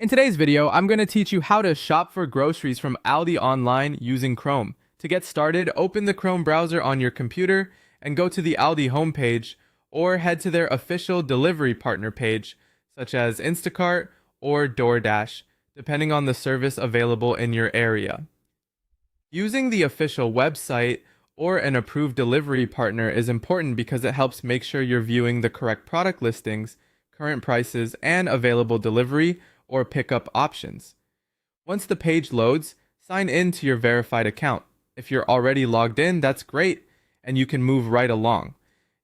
In today's video, I'm going to teach you how to shop for groceries from Aldi online using Chrome. To get started, open the Chrome browser on your computer and go to the Aldi homepage, or head to their official delivery partner page, such as Instacart or DoorDash, depending on the service available in your area. Using the official website or an approved delivery partner is important because it helps make sure you're viewing the correct product listings, current prices, and available delivery or pickup options. Once the page loads, sign in to your verified account. If you're already logged in, that's great, and you can move right along.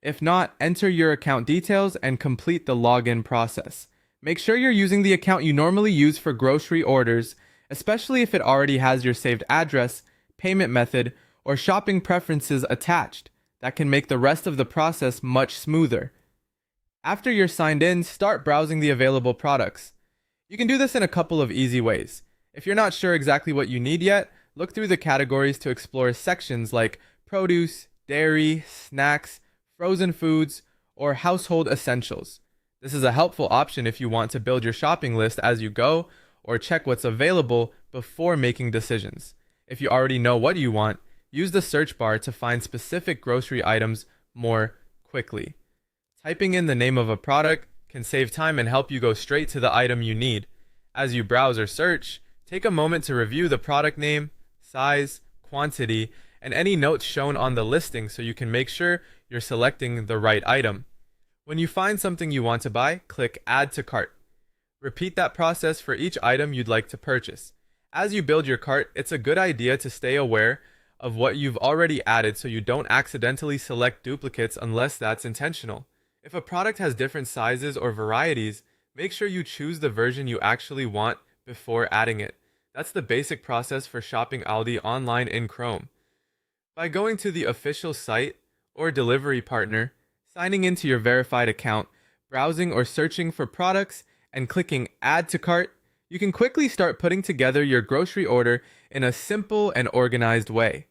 If not, enter your account details and complete the login process. Make sure you're using the account you normally use for grocery orders, especially if it already has your saved address, payment method, or shopping preferences attached. That can make the rest of the process much smoother. After you're signed in, start browsing the available products. You can do this in a couple of easy ways. If you're not sure exactly what you need yet, look through the categories to explore sections like produce, dairy, snacks, frozen foods, or household essentials. This is a helpful option if you want to build your shopping list as you go or check what's available before making decisions. If you already know what you want, use the search bar to find specific grocery items more quickly. Typing in the name of a product can save time and help you go straight to the item you need. As you browse or search, take a moment to review the product name, size, quantity, and any notes shown on the listing so you can make sure you're selecting the right item. When you find something you want to buy, click Add to Cart. Repeat that process for each item you'd like to purchase. As you build your cart, it's a good idea to stay aware of what you've already added so you don't accidentally select duplicates unless that's intentional. If a product has different sizes or varieties, make sure you choose the version you actually want before adding it. That's the basic process for shopping Aldi online in Chrome. By going to the official site or delivery partner, signing into your verified account, browsing or searching for products, and clicking Add to Cart, you can quickly start putting together your grocery order in a simple and organized way.